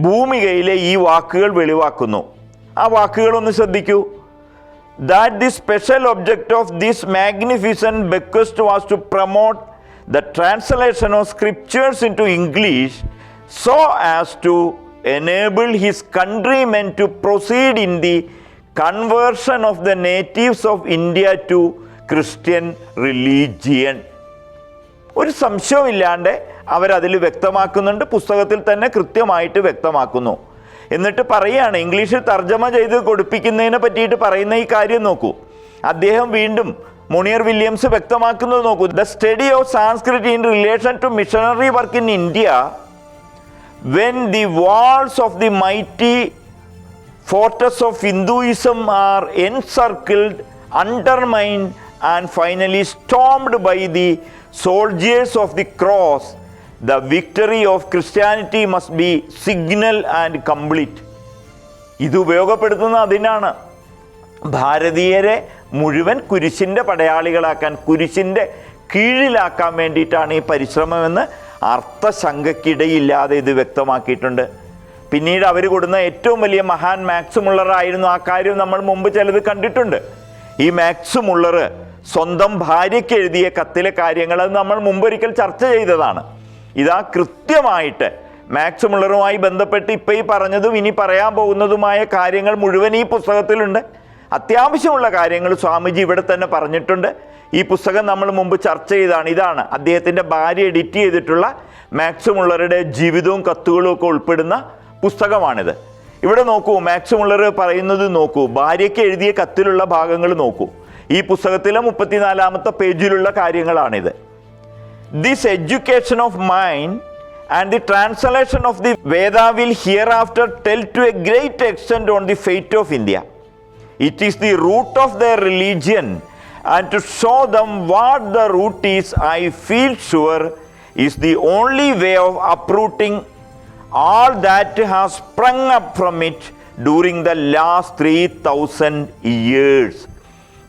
ഭൂമികയിലെ ഈ വാക്കുകൾ വെളിവാക്കുന്നു. ആ വാക്കുകളൊന്ന് ശ്രദ്ധിക്കൂ. That the special object of this magnificent bequest was to promote the translation of scriptures into English so as to enable his countrymen to proceed in the conversion of the natives of India to Christian religion. ഒരു സംശയമില്ലാണ്ട് അവരതിൽ വ്യക്തമാക്കുന്നുണ്ട്, പുസ്തകത്തിൽ തന്നെ കൃത്യമായിട്ട് വ്യക്തമാക്കുന്നു. എന്നിട്ട് പറയുകയാണ്, ഇംഗ്ലീഷിൽ തർജ്ജമ ചെയ്ത് കൊടുപ്പിക്കുന്നതിനെ പറ്റിയിട്ട് പറയുന്ന ഈ കാര്യം നോക്കൂ. അദ്ദേഹം വീണ്ടും മോണിയർ വില്യംസ് വ്യക്തമാക്കുന്നത് നോക്കൂ. The study of Sanskrit in relation to missionary work in India when the walls of the mighty fortress of Hinduism are encircled, undermined and finally stormed by the soldiers of the cross, the victory of Christianity must be signal and complete. ഇത് ഉപയോഗപ്പെടുത്തുന്ന അതിനാണ്. ഭാരതീയരെ മുഴുവൻ കുരിശിൻ്റെ പടയാളികളാക്കാൻ, കുരിശിൻ്റെ കീഴിലാക്കാൻ വേണ്ടിയിട്ടാണ് ഈ പരിശ്രമമെന്ന് അർത്ഥശങ്കയ്ക്കിടയില്ലാതെ ഇത് വ്യക്തമാക്കിയിട്ടുണ്ട്. പിന്നീട് അവർ കൊടുക്കുന്ന ഏറ്റവും വലിയ മഹാൻ മാക്സ് മുള്ളർ ആയിരുന്നു. ആ കാര്യം നമ്മൾ മുമ്പ് ചിലത് കണ്ടിട്ടുണ്ട്. ഈ മാക്സ് മുള്ളർ സ്വന്തം ഭാര്യയ്ക്ക് എഴുതിയ കത്തിലെ കാര്യങ്ങൾ അത് നമ്മൾ മുമ്പൊരിക്കൽ ചർച്ച ചെയ്തതാണ്. ഇതാ കൃത്യമായിട്ട് മാക്സ് മുള്ളറുമായി ബന്ധപ്പെട്ട് ഇപ്പം ഈ പറഞ്ഞതും ഇനി പറയാൻ പോകുന്നതുമായ കാര്യങ്ങൾ മുഴുവൻ ഈ പുസ്തകത്തിലുണ്ട്. അത്യാവശ്യമുള്ള കാര്യങ്ങൾ സ്വാമിജി ഇവിടെ തന്നെ പറഞ്ഞിട്ടുണ്ട്. ഈ പുസ്തകം നമ്മൾ മുമ്പ് ചർച്ച ചെയ്താണ്. ഇതാണ് അദ്ദേഹത്തിൻ്റെ ഭാര്യ എഡിറ്റ് ചെയ്തിട്ടുള്ള മാക്സ് മുള്ളറുടെ ജീവിതവും കത്തുകളും ഒക്കെ ഉൾപ്പെടുന്ന പുസ്തകമാണിത്. ഇവിടെ നോക്കൂ, മാക്സ് മുള്ളർ പറയുന്നത് നോക്കൂ, ഭാര്യയ്ക്ക് എഴുതിയ കത്തിലുള്ള ഭാഗങ്ങൾ നോക്കൂ. ഈ പുസ്തകത്തിലെ 34-ാമത്തെ പേജിലുള്ള കാര്യങ്ങളാണിത്. This education of mind and the translation of the Veda will hereafter tell to a great extent on the fate of India. It is the root of their religion, and to show them what the root is, I feel sure, is the only way of uprooting all that has sprung up from it during the last 3000 years.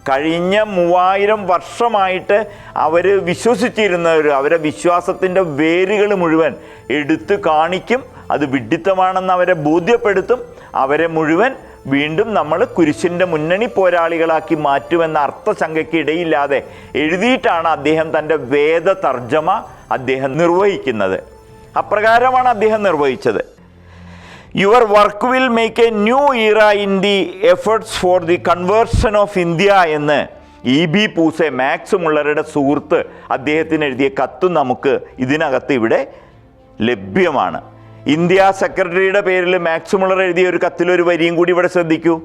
കഴിഞ്ഞ 3000 വർഷമായിട്ട് അവർ വിശ്വസിച്ചിരുന്നവർ അവരെ വിശ്വാസത്തിൻ്റെ വേരുകൾ മുഴുവൻ എടുത്തു കാണിക്കും. അത് വിഡ്ഢിത്തമാണെന്ന് അവരെ ബോധ്യപ്പെടുത്തും. അവരെ മുഴുവൻ വീണ്ടും നമ്മൾ കുരിശിൻ്റെ മുന്നണി പോരാളികളാക്കി മാറ്റുമെന്ന അർത്ഥശങ്കയ്ക്ക് ഇടയില്ലാതെ എഴുതിയിട്ടാണ് അദ്ദേഹം തൻ്റെ വേദ തർജ്ജമ അദ്ദേഹം നിർവഹിക്കുന്നത്. അപ്രകാരമാണ് അദ്ദേഹം നിർവഹിച്ചത്. Your work will make a new era in the efforts for the conversion of India എന്ന് E.B. പൂസെ, മാക്സ് മുള്ളറുടെ സുഹൃത്ത്, അദ്ദേഹത്തിന് എഴുതിയ കത്ത് നമുക്ക് ഇതിനകത്ത് ഇവിടെ ലഭ്യമാണ്. ഇന്ത്യ സെക്രട്ടറിയുടെ പേരിൽ മാക്സ് മുള്ളർ എഴുതിയ ഒരു കത്തിലൊരു വരിയും കൂടി ഇവിടെ ശ്രദ്ധിക്കൂ.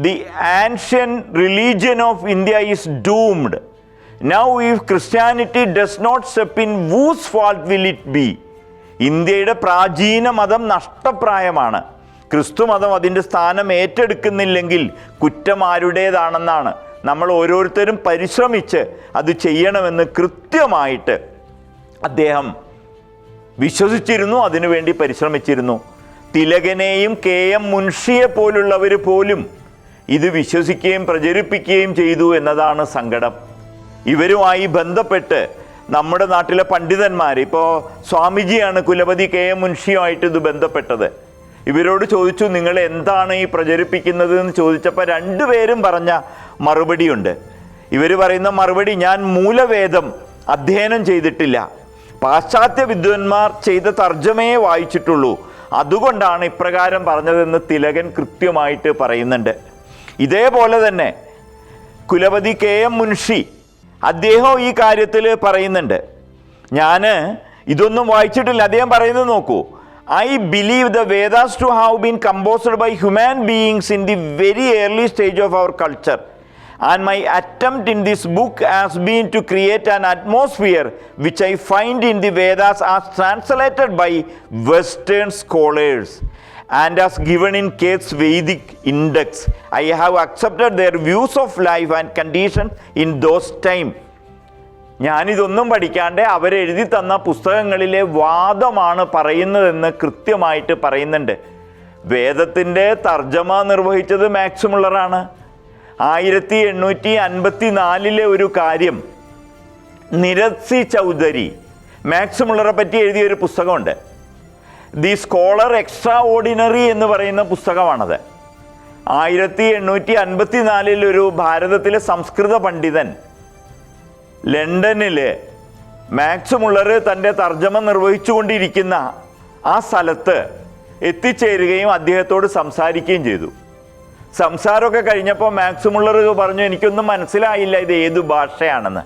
The ancient religion of India is doomed. Now if Christianity does not step in, whose fault will it be? ഇന്ത്യയുടെ പ്രാചീന മതം നഷ്ടപ്രായമാണ്. ക്രിസ്തു മതം അതിൻ്റെ സ്ഥാനം ഏറ്റെടുക്കുന്നില്ലെങ്കിൽ കുറ്റം ആരുടേതാണെന്നാണ്. നമ്മൾ ഓരോരുത്തരും പരിശ്രമിച്ച് അത് ചെയ്യണമെന്ന് കൃത്യമായിട്ട് അദ്ദേഹം വിശ്വസിച്ചിരുന്നു, അതിനുവേണ്ടി പരിശ്രമിച്ചിരുന്നു. തിലകനെയും KM മുൻഷിയെ പോലുള്ളവർ പോലും ഇത് വിശ്വസിക്കുകയും പ്രചരിപ്പിക്കുകയും ചെയ്തു എന്നതാണ് സങ്കടം. ഇവരുമായി ബന്ധപ്പെട്ട് നമ്മുടെ നാട്ടിലെ പണ്ഡിതന്മാർ, ഇപ്പോൾ സ്വാമിജിയാണ് കുലപതി KM മുൻഷിയുമായിട്ട് ഇത് ബന്ധപ്പെട്ടത്. ഇവരോട് ചോദിച്ചു, നിങ്ങൾ എന്താണ് ഈ പ്രചരിപ്പിക്കുന്നത് എന്ന് ചോദിച്ചപ്പോൾ രണ്ടുപേരും പറഞ്ഞ മറുപടിയുണ്ട്. ഇവർ പറയുന്ന മറുപടി, ഞാൻ മൂലവേദം അധ്യയനം ചെയ്തിട്ടില്ല, പാശ്ചാത്യ വിദ്വാൻമാർ ചെയ്ത തർജ്ജമയെ വായിച്ചിട്ടുള്ളൂ, അതുകൊണ്ടാണ് ഇപ്രകാരം പറഞ്ഞതെന്ന് തിലകൻ കൃത്യമായിട്ട് പറയുന്നുണ്ട്. ഇതേപോലെ തന്നെ കുലപതി KM മുൻഷി അദ്ദേഹം ഈ കാര്യത്തിൽ പറയുന്നുണ്ട്, ഞാൻ ഇതൊന്നും വായിച്ചിട്ടില്ല. അദ്ദേഹം പറയുന്നത് നോക്കൂ, I believe the Vedas to have been composed by human beings in the very early stage of our culture, and my attempt in this book has been to create an atmosphere which I find in the Vedas as translated by Western scholars and as given in Kate's Vedic Index. I have accepted their views of life and conditions in those times. ഞാനിതൊന്നും പഠിക്കാണ്ട് അവരെഴുതി തന്ന പുസ്തകങ്ങളിലെ വാദമാണ് പറയുന്നതെന്ന് കൃത്യമായിട്ട് പറയുന്നുണ്ട്. വേദത്തിൻ്റെ തർജ്ജമ നിർവഹിച്ചത് മാക്സ് മുള്ളറാണ്. 1854 ഒരു കാര്യം നിരത് സി ചൗധരി മാക്സ് മുള്ളറെ പറ്റി എഴുതിയൊരു പുസ്തകമുണ്ട്. ദി സ്കോളർ എക്സ്ട്രാ ഓർഡിനറി എന്ന് പറയുന്ന പുസ്തകമാണത്. 1854 ഒരു ഭാരതത്തിലെ സംസ്കൃത പണ്ഡിതൻ ലണ്ടനിൽ മാക്സ് മുള്ളർ തൻ്റെ തർജ്ജമ നിർവഹിച്ചുകൊണ്ടിരിക്കുന്ന ആ സ്ഥലത്ത് എത്തിച്ചേരുകയും അദ്ദേഹത്തോട് സംസാരിക്കുകയും ചെയ്തു. സംസാരമൊക്കെ കഴിഞ്ഞപ്പോൾ മാക്സ് മുള്ളർ പറഞ്ഞു, എനിക്കൊന്നും മനസ്സിലായില്ല ഇത് ഏത് ഭാഷയാണെന്ന്.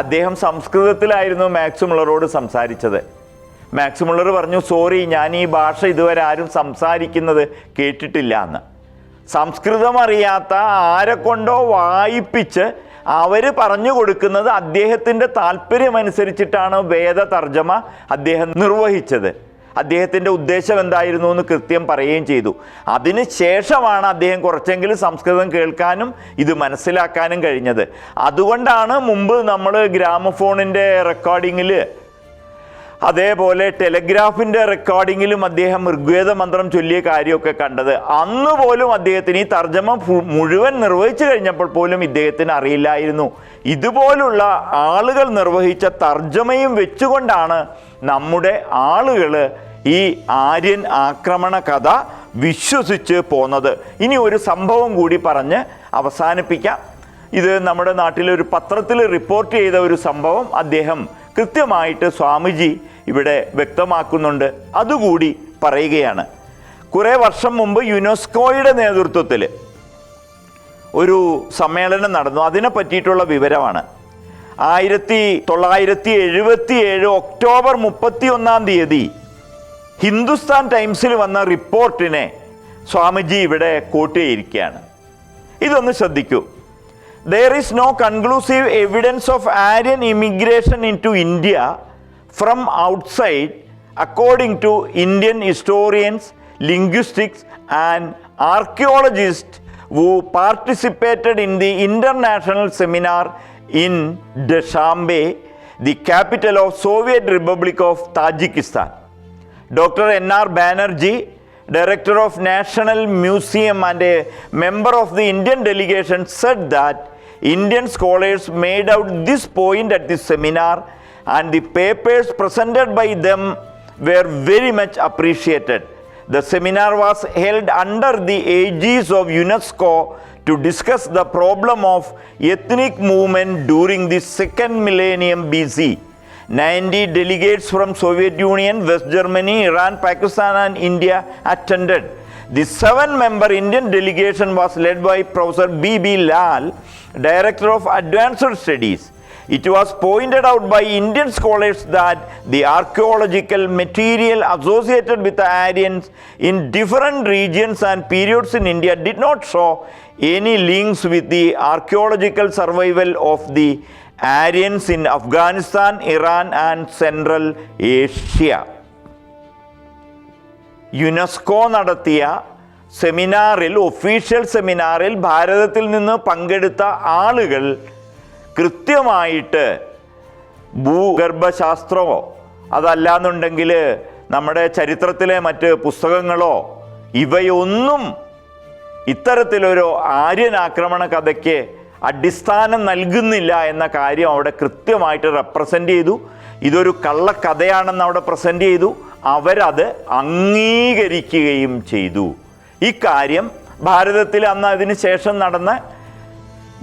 അദ്ദേഹം സംസ്കൃതത്തിലായിരുന്നു മാക്സ് മുള്ളറോട് സംസാരിച്ചത്. മാക്സ് മുള്ളർ പറഞ്ഞു, സോറി, ഞാൻ ഈ ഭാഷ ഇതുവരെ ആരും സംസാരിക്കുന്നത് കേട്ടിട്ടില്ല എന്ന്. സംസ്കൃതം അറിയാത്ത ആരെ കൊണ്ടോ വായിപ്പിച്ച് അവർ പറഞ്ഞു കൊടുക്കുന്നത് അദ്ദേഹത്തിൻ്റെ താല്പര്യമനുസരിച്ചിട്ടാണ് വേദ തർജ്ജമ അദ്ദേഹം നിർവഹിച്ചത്. അദ്ദേഹത്തിൻ്റെ ഉദ്ദേശം എന്തായിരുന്നു എന്ന് കൃത്യം പറയുകയും ചെയ്തു. അതിനുശേഷമാണ് അദ്ദേഹം കുറച്ചെങ്കിലും സംസ്കൃതം കേൾക്കാനും ഇത് മനസ്സിലാക്കാനും കഴിഞ്ഞത്. അതുകൊണ്ടാണ് മുമ്പ് നമ്മൾ ഗ്രാമഫോണിൻ്റെ റെക്കോർഡിങ്ങിൽ, അതേപോലെ ടെലഗ്രാഫിൻ്റെ റെക്കോർഡിങ്ങിലും അദ്ദേഹം ഋഗ്വേദ മന്ത്രം ചൊല്ലിയ കാര്യമൊക്കെ കണ്ടത്. അന്ന് പോലും അദ്ദേഹത്തിന് ഈ തർജ്ജമ മുഴുവൻ നിർവഹിച്ചു കഴിഞ്ഞപ്പോൾ പോലും ഇദ്ദേഹത്തിന് അറിയില്ലായിരുന്നു. ഇതുപോലുള്ള ആളുകൾ നിർവഹിച്ച തർജ്ജമയും വെച്ചുകൊണ്ടാണ് നമ്മുടെ ആളുകൾ ഈ ആര്യൻ ആക്രമണ കഥ വിശ്വസിച്ച് പോന്നത്. ഇനി ഒരു സംഭവം കൂടി പറഞ്ഞ് അവസാനിപ്പിക്കാം. ഇത് നമ്മുടെ നാട്ടിലെ ഒരു പത്രത്തിൽ റിപ്പോർട്ട് ചെയ്ത ഒരു സംഭവം അദ്ദേഹം കൃത്യമായിട്ട് സ്വാമിജി ഇവിടെ വ്യക്തമാക്കുന്നുണ്ട്. അതുകൂടി പറയുകയാണ്. കുറേ വർഷം മുമ്പ് യുനെസ്കോയുടെ നേതൃത്വത്തിൽ ഒരു സമ്മേളനം നടന്നു. അതിനെ പറ്റിയിട്ടുള്ള വിവരമാണ്. 1977 ഒക്ടോബർ 31 ഹിന്ദുസ്ഥാൻ ടൈംസിൽ വന്ന റിപ്പോർട്ടിനെ സ്വാമിജി ഇവിടെ കോട്ട് ചെയ്തിരിക്കുകയാണ്. ഇതൊന്ന് ശ്രദ്ധിക്കൂ. There is no conclusive evidence of Aryan immigration into India from outside, according to Indian historians, linguistics, and archaeologists who participated in the international seminar in Dushanbe, the capital of Soviet Republic of Tajikistan. Dr. N.R. Banerjee, Director of National Museum and a member of the Indian delegation, said that Indian scholars made out this point at the seminar, and the papers presented by them were very much appreciated. The seminar was held under the aegis of UNESCO to discuss the problem of ethnic movement during the second millennium BC. 90 delegates from Soviet Union, West Germany, Iran, Pakistan, and India attended. The 7-member Indian delegation was led by Professor B.B. Lal, Director of Advanced Studies. It was pointed out by Indian scholars that the archaeological material associated with the Aryans in different regions and periods in India did not show any links with the archaeological survival of the Aryans in Afghanistan, Iran, and Central Asia. UNESCO നടത്തിയ സെമിനാറിൽ, ഒഫീഷ്യൽ സെമിനാറിൽ ഭാരതത്തിൽ നിന്ന് പങ്കെടുത്ത ആളുകൾ കൃത്യമായിട്ട് ഭൂഗർഭശാസ്ത്രമോ അതല്ലാന്നുണ്ടെങ്കിൽ നമ്മുടെ ചരിത്രത്തിലെ മറ്റ് പുസ്തകങ്ങളോ ഇവയൊന്നും ഇത്തരത്തിലൊരു ആര്യൻ ആക്രമണ കഥയ്ക്ക് അടിസ്ഥാനം നൽകുന്നില്ല എന്ന കാര്യം അവിടെ കൃത്യമായിട്ട് റെപ്രസെൻ്റ് ചെയ്തു. ഇതൊരു കള്ളക്കഥയാണെന്ന് അവിടെ പ്രസൻറ്റ് ചെയ്തു. അവരത് അംഗീകരിക്കുകയും ചെയ്തു. ഈ കാര്യം ഭാരതത്തിൽ അന്ന് അതിന് ശേഷം നടന്ന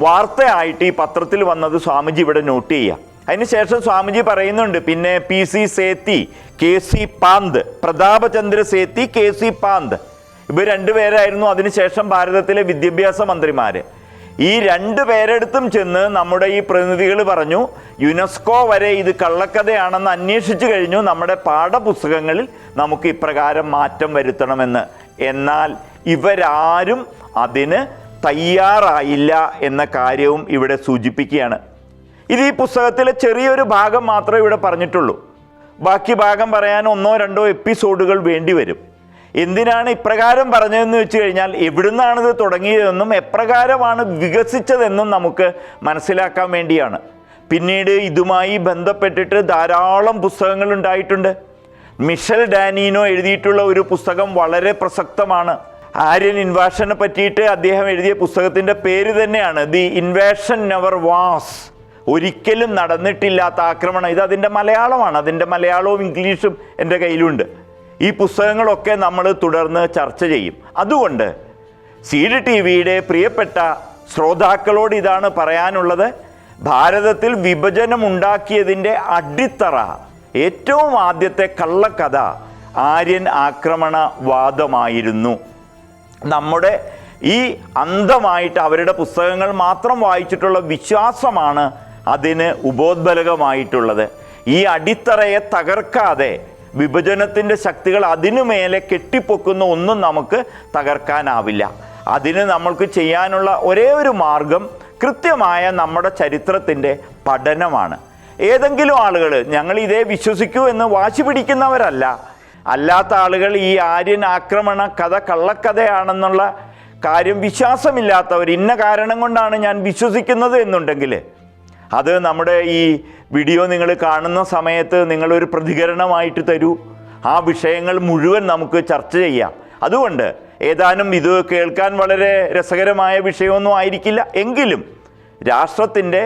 വാർത്തയായിട്ട് ഈ പത്രത്തിൽ വന്നത് സ്വാമിജി ഇവിടെ നോട്ട് ചെയ്യുക. അതിനുശേഷം സ്വാമിജി പറയുന്നുണ്ട്, പിന്നെ PC Sethi, KC Pant, Prathapachandra Sethi, KC Pant, ഇവർ രണ്ടുപേരായിരുന്നു അതിനുശേഷം ഭാരതത്തിലെ വിദ്യാഭ്യാസ മന്ത്രിമാർ. ഈ രണ്ടുപേരെടുത്തും ചെന്ന് നമ്മുടെ ഈ പ്രതിനിധികൾ പറഞ്ഞു, യുനെസ്കോ വരെ ഇത് കള്ളക്കഥയാണെന്ന് അന്വേഷിച്ചു കഴിഞ്ഞു, നമ്മുടെ പാഠപുസ്തകങ്ങളിൽ നമുക്ക് ഇപ്രകാരം മാറ്റം വരുത്തണമെന്ന്. എന്നാൽ ഇവരാരും അതിന് തയ്യാറായില്ല എന്ന കാര്യവും ഇവിടെ സൂചിപ്പിക്കുകയാണ്. ഇത് ഈ പുസ്തകത്തിലെ ചെറിയൊരു ഭാഗം മാത്രമേ ഇവിടെ പറഞ്ഞിട്ടുള്ളൂ. ബാക്കി ഭാഗം പറയാൻ 1-2 എപ്പിസോഡുകൾ വേണ്ടി വരും. എന്തിനാണ് ഇപ്രകാരം പറഞ്ഞതെന്ന് വെച്ച് കഴിഞ്ഞാൽ എവിടുന്നാണിത് തുടങ്ങിയതെന്നും എപ്രകാരമാണ് വികസിച്ചതെന്നും നമുക്ക് മനസ്സിലാക്കാൻ വേണ്ടിയാണ്. പിന്നീട് ഇതുമായി ബന്ധപ്പെട്ടിട്ട് ധാരാളം പുസ്തകങ്ങൾ ഉണ്ടായിട്ടുണ്ട്. മിഷൽ ഡാനിനോ എഴുതിയിട്ടുള്ള ഒരു പുസ്തകം വളരെ പ്രസക്തമാണ്. ആര്യൻ ഇൻവാഷനെ പറ്റിയിട്ട് അദ്ദേഹം എഴുതിയ പുസ്തകത്തിൻ്റെ പേര് തന്നെയാണ് ദി ഇൻവേഷൻ നെവർ വാസ്, ഒരിക്കലും നടന്നിട്ടില്ലാത്ത ആക്രമണം. ഇത് അതിൻ്റെ മലയാളമാണ്. അതിൻ്റെ മലയാളവും ഇംഗ്ലീഷും എൻ്റെ കയ്യിലുണ്ട്. ഈ പുസ്തകങ്ങളൊക്കെ നമ്മൾ തുടർന്ന് ചർച്ച ചെയ്യും. അതുകൊണ്ട് സീഡ് TV-യുടെ പ്രിയപ്പെട്ട ശ്രോതാക്കളോട് ഇതാണ് പറയാനുള്ളത്. ഭാരതത്തിൽ വിഭജനം ഉണ്ടാക്കിയതിൻ്റെ അടിത്തറ, ഏറ്റവും ആദ്യത്തെ കള്ളക്കഥ ആര്യൻ ആക്രമണവാദമായിരുന്നു. നമ്മുടെ ഈ അന്ധമായിട്ട് അവരുടെ പുസ്തകങ്ങൾ മാത്രം വായിച്ചിട്ടുള്ള വിശ്വാസമാണ് അതിന് ഉപോദ്ബലകമായിട്ടുള്ളത്. ഈ അടിത്തറയെ തകർക്കാതെ വിഭജനത്തിൻ്റെ ശക്തികൾ അതിനു മേലെ കെട്ടിപ്പൊക്കുന്ന ഒന്നും നമുക്ക് തകർക്കാനാവില്ല. അതിന് നമ്മൾക്ക് ചെയ്യാനുള്ള ഒരേ ഒരു മാർഗം കൃത്യമായ നമ്മുടെ ചരിത്രത്തിൻ്റെ പഠനമാണ്. ഏതെങ്കിലും ആളുകൾ ഞങ്ങൾ ഇതേ വിശ്വസിക്കൂ എന്ന് വാശി പിടിക്കുന്നവരല്ല. അല്ലാത്ത ആളുകൾ ഈ ആര്യൻ ആക്രമണ കഥ കള്ളക്കഥയാണെന്നുള്ള കാര്യം വിശ്വാസമില്ലാത്തവർ, ഇന്ന കാരണം കൊണ്ടാണ് ഞാൻ വിശ്വസിക്കുന്നത് എന്നുണ്ടെങ്കിൽ അത് നമ്മുടെ ഈ വീഡിയോ നിങ്ങൾ കാണുന്ന സമയത്ത് നിങ്ങളൊരു പ്രതികരണമായിട്ട് തരൂ. ആ വിഷയങ്ങൾ മുഴുവൻ നമുക്ക് ചർച്ച ചെയ്യാം. അതുകൊണ്ട് ഏതാനും ഇത് കേൾക്കാൻ വളരെ രസകരമായ വിഷയമൊന്നും ആയിരിക്കില്ല, എങ്കിലും രാഷ്ട്രത്തിൻ്റെ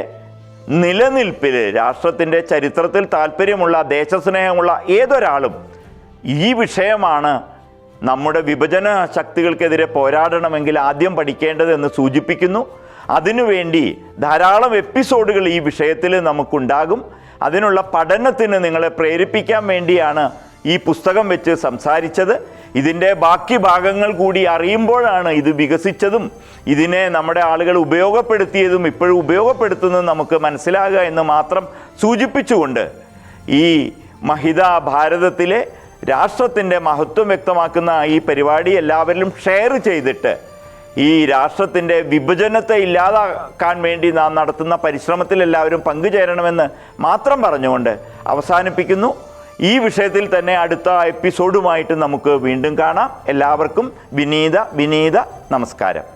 നിലനിൽപ്പിൽ, രാഷ്ട്രത്തിൻ്റെ ചരിത്രത്തിൽ താല്പര്യമുള്ള, ദേശസ്നേഹമുള്ള ഏതൊരാളും ഈ വിഷയമാണ് നമ്മുടെ വിഭജന ശക്തികൾക്കെതിരെ പോരാടണമെങ്കിൽ ആദ്യം പഠിക്കേണ്ടതെന്ന് സൂചിപ്പിക്കുന്നു. അതിനുവേണ്ടി ധാരാളം എപ്പിസോഡുകൾ ഈ വിഷയത്തിൽ നമുക്കുണ്ടാകും. അതിനുള്ള പഠനത്തിന് നിങ്ങളെ പ്രേരിപ്പിക്കാൻ വേണ്ടിയാണ് ഈ പുസ്തകം വെച്ച് സംസാരിച്ചത്. ഇതിൻ്റെ ബാക്കി ഭാഗങ്ങൾ കൂടി അറിയുമ്പോഴാണ് ഇത് വികസിച്ചതും ഇതിനെ നമ്മുടെ ആളുകൾ ഉപയോഗപ്പെടുത്തിയതും ഇപ്പോഴും ഉപയോഗപ്പെടുത്തുന്നതും നമുക്ക് മനസ്സിലാകുക എന്ന് മാത്രം സൂചിപ്പിച്ചുകൊണ്ട് ഈ മഹിത ഭാരതത്തിലെ രാഷ്ട്രത്തിൻ്റെ മഹത്വം വ്യക്തമാക്കുന്ന ഈ പരിപാടി എല്ലാവരിലും ഷെയർ ചെയ്തിട്ട് ഈ രാഷ്ട്രത്തിൻ്റെ വിഭജനത്തെ ഇല്ലാതാക്കാൻ വേണ്ടി നാം നടത്തുന്ന പരിശ്രമത്തിൽ എല്ലാവരും പങ്കുചേരണമെന്ന് മാത്രം പറഞ്ഞുകൊണ്ട് അവസാനിപ്പിക്കുന്നു. ഈ വിഷയത്തിൽ തന്നെ അടുത്ത എപ്പിസോഡുമായിട്ട് നമുക്ക് വീണ്ടും കാണാം. എല്ലാവർക്കും വിനീത നമസ്കാരം.